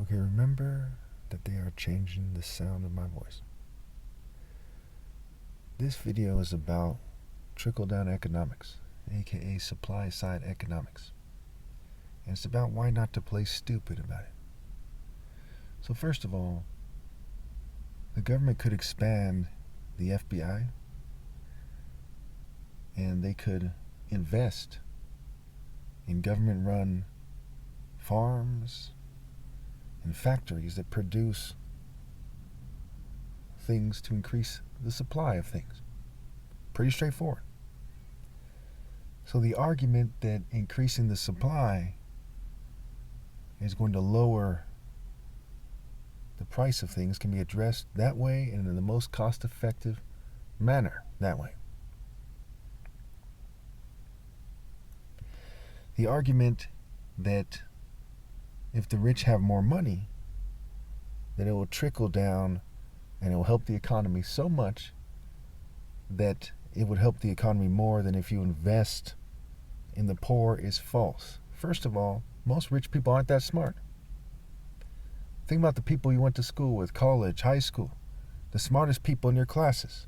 Okay, remember that they are changing the sound of my voice. This video is about trickle-down economics, aka supply-side economics. And it's about why not to play stupid about it. So first of all, the government could expand the FBI and they could invest in government-run farms and factories that produce things to increase the supply of things. Pretty straightforward. So the argument that increasing the supply is going to lower the price of things can be addressed that way and in the most cost-effective manner that way. The argument that if the rich have more money, that it will trickle down and it will help the economy so much that it would help the economy more than if you invest in the poor is false. First of all, most rich people aren't that smart. Think about the people you went to school with, college, high school, the smartest people in your classes.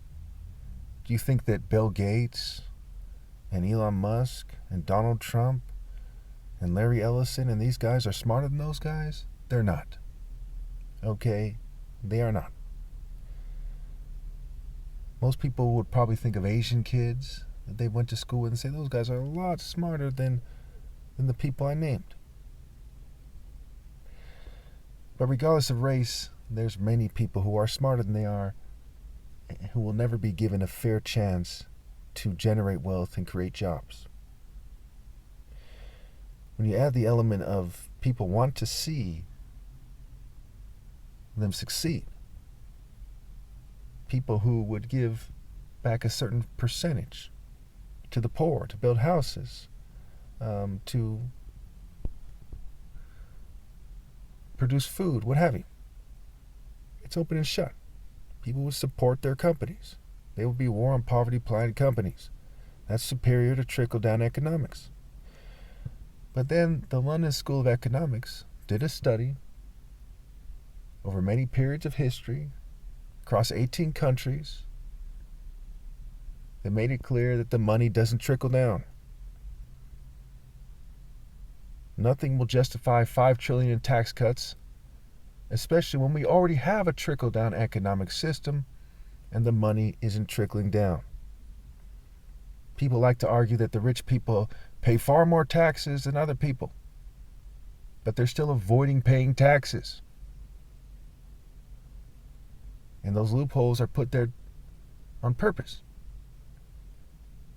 Do you think that Bill Gates and Elon Musk and Donald Trump and Larry Ellison and these guys are smarter than those guys? They're not. Okay? They are not. Most people would probably think of Asian kids that they went to school with and say those guys are a lot smarter than the people I named. But regardless of race, there's many people who are smarter than they are who will never be given a fair chance to generate wealth and create jobs. When you add the element of people want to see them succeed, people who would give back a certain percentage to the poor, to build houses, to produce food, what have you. It's open and shut. People would support their companies. They would be war on poverty-plied companies. That's superior to trickle-down economics. But then the London School of Economics did a study over many periods of history across 18 countries that made it clear that the money doesn't trickle down. Nothing will justify $5 trillion in tax cuts, especially when we already have a trickle-down economic system and the money isn't trickling down. People like to argue that the rich people pay far more taxes than other people, but they're still avoiding paying taxes. And those loopholes are put there on purpose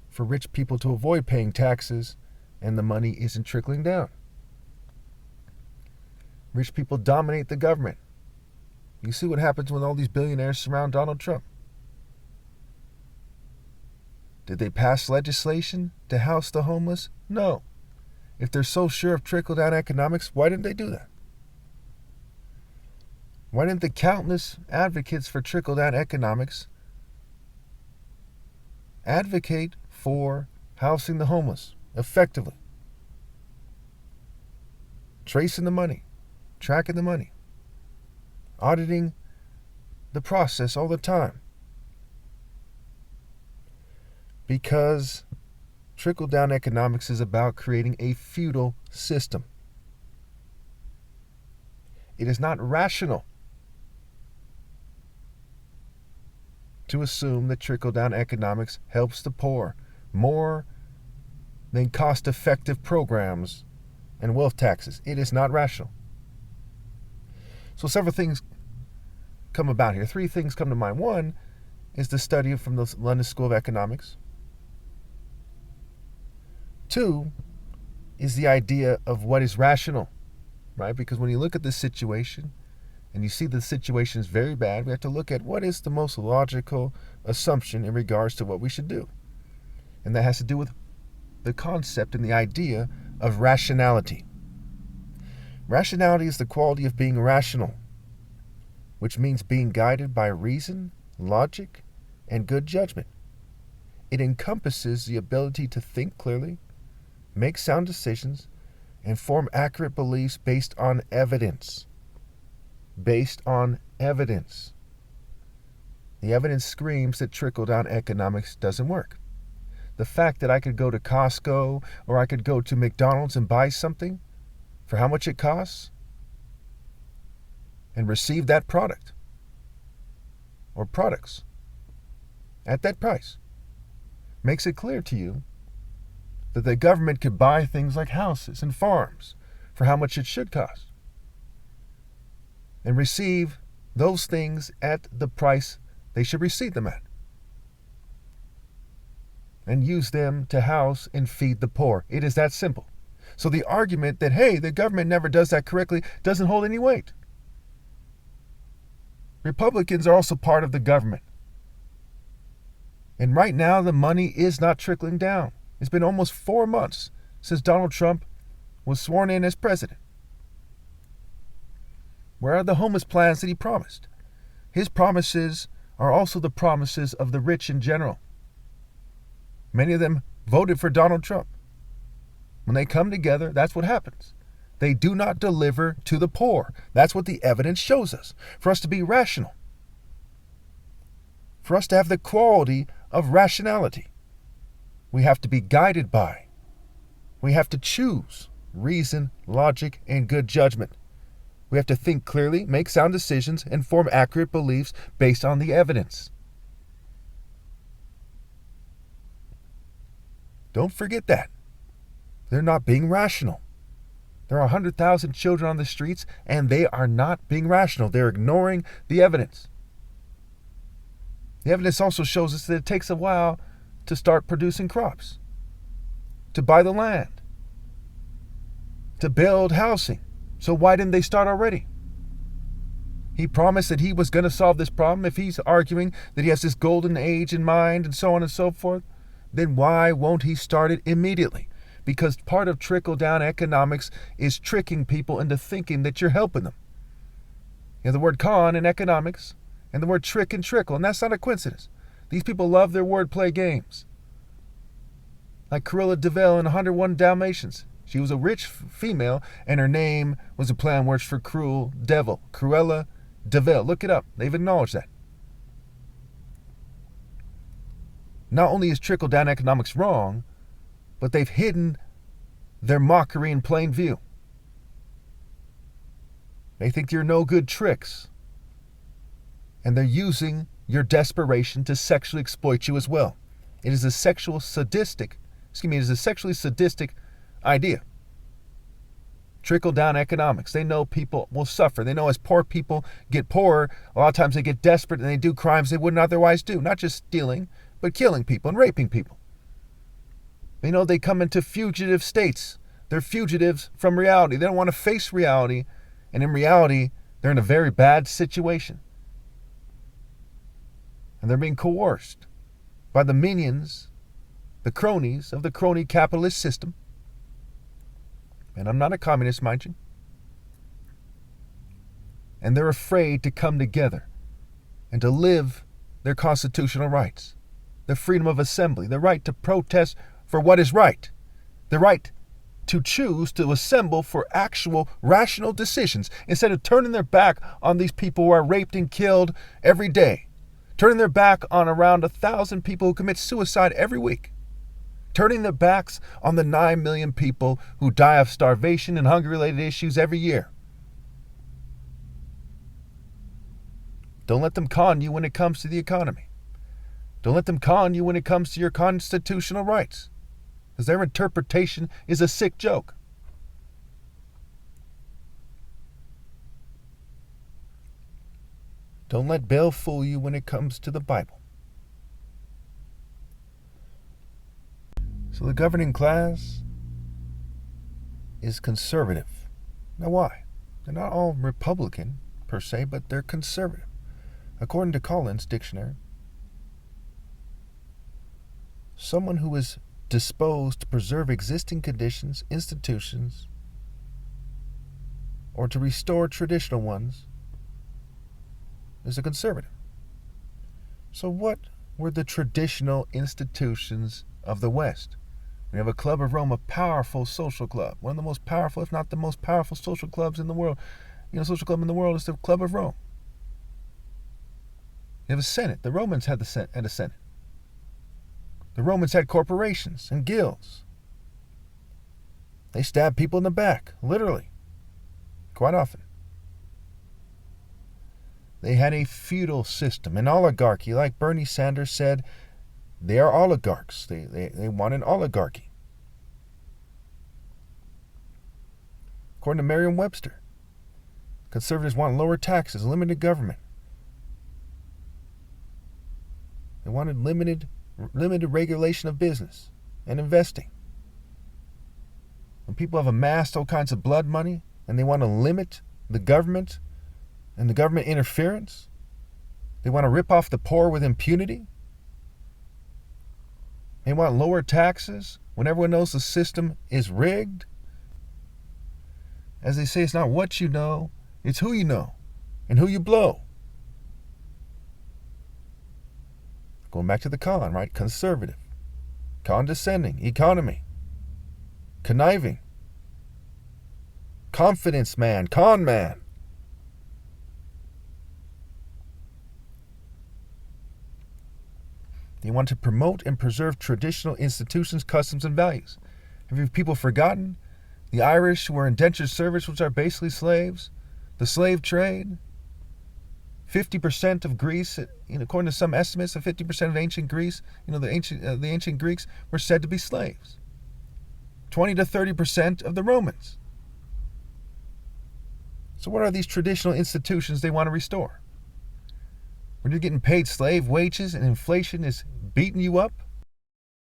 for rich people to avoid paying taxes and the money isn't trickling down. Rich people dominate the government. You see what happens when all these billionaires surround Donald Trump. Did they pass legislation to house the homeless? No. If they're so sure of trickle-down economics, why didn't they do that? Why didn't the countless advocates for trickle-down economics advocate for housing the homeless effectively? Tracing the money, tracking the money, auditing the process all the time. Because trickle-down economics is about creating a feudal system. It is not rational to assume that trickle-down economics helps the poor more than cost-effective programs and wealth taxes. It is not rational. So several things come about here. Three things come to mind. One is the study from the London School of Economics. Two is the idea of what is rational, right? Because when you look at this situation and you see the situation is very bad, we have to look at what is the most logical assumption in regards to what we should do. And that has to do with the concept and the idea of rationality. Rationality is the quality of being rational, which means being guided by reason, logic, and good judgment. It encompasses the ability to think clearly, make sound decisions, and form accurate beliefs based on evidence. based on evidence. The evidence screams that trickle-down economics doesn't work. The fact that I could go to Costco or I could go to McDonald's and buy something for how much it costs and receive that product or products at that price makes it clear to you that the government could buy things like houses and farms for how much it should cost and receive those things at the price they should receive them at and use them to house and feed the poor. It is that simple. So the argument that, hey, the government never does that correctly doesn't hold any weight. Republicans are also part of the government. And right now, the money is not trickling down. It's been almost 4 months since Donald Trump was sworn in as president. Where are the homeless plans that he promised? His promises are also the promises of the rich in general. Many of them voted for Donald Trump. When they come together, that's what happens. They do not deliver to the poor. That's what the evidence shows us. For us to be rational. For us to have the quality of rationality. We have to be guided by. We have to choose reason, logic, and good judgment. We have to think clearly, make sound decisions, and form accurate beliefs based on the evidence. Don't forget that. They're not being rational. There are 100,000 children on the streets, and they are not being rational. They're ignoring the evidence. The evidence also shows us that it takes a while to start producing crops, to buy the land, to build housing. So why didn't they start already? He promised that he was going to solve this problem. If he's arguing that he has this golden age in mind and so on and so forth, then why won't he start it immediately? Because part of trickle-down economics is tricking people into thinking that you're helping them. You have the word con in economics and the word trick and trickle, and that's not a coincidence. These people love their wordplay games. Like Cruella de Vil in 101 Dalmatians. She was a rich female, and her name was a play on words for cruel devil. Cruella de Vil. Look it up. They've acknowledged that. Not only is trickle-down economics wrong, but they've hidden their mockery in plain view. They think you're no good tricks. And they're using your desperation to sexually exploit you as well. It is a sexually sadistic idea. Trickle-down economics. They know people will suffer. They know as poor people get poorer, a lot of times they get desperate and they do crimes they wouldn't otherwise do. Not just stealing, but killing people and raping people. They know they come into fugitive states. They're fugitives from reality. They don't want to face reality. And in reality, they're in a very bad situation. And they're being coerced by the minions, the cronies of the crony capitalist system. And I'm not a communist, mind you. And they're afraid to come together and to live their constitutional rights. The freedom of assembly, the right to protest for what is right, the right to choose to assemble for actual rational decisions instead of turning their back on these people who are raped and killed every day, turning their back on around 1,000 people who commit suicide every week, turning their backs on the 9 million people who die of starvation and hunger-related issues every year. Don't let them con you when it comes to the economy. Don't let them con you when it comes to your constitutional rights, because their interpretation is a sick joke. Don't let Baal fool you when it comes to the Bible. So the governing class is conservative. Now why? They're not all Republican per se, but they're conservative. According to Collins' dictionary, someone who is disposed to preserve existing conditions, institutions, or to restore traditional ones is a conservative. So what were the traditional institutions of the West? We have a Club of Rome, a powerful social club, one of the most powerful, if not the most powerful social clubs in the world. social club in the world is the Club of Rome. You have a Senate. The Romans had a Senate. The Romans had corporations and guilds. They stabbed people in the back, literally, quite often. They had a feudal system, an oligarchy. Like Bernie Sanders said, they are oligarchs. They want an oligarchy. According to Merriam-Webster, conservatives want lower taxes, limited government. They wanted limited regulation of business and investing. When people have amassed all kinds of blood money and they want to limit the government and the government interference, they want to rip off the poor with impunity. They want lower taxes when everyone knows the system is rigged. As they say, it's not what you know, it's who you know and who you blow. Going back to the con, right? Conservative, condescending, economy, conniving, confidence man, con man. They want to promote and preserve traditional institutions, customs, and values. Have people forgotten? The Irish were indentured servants, which are basically slaves. The slave trade. 50% of Greece, according to some estimates, of 50% of ancient Greece, the ancient Greeks were said to be slaves. 20 to 30% of the Romans. So what are these traditional institutions they want to restore? When you're getting paid slave wages and inflation is beating you up,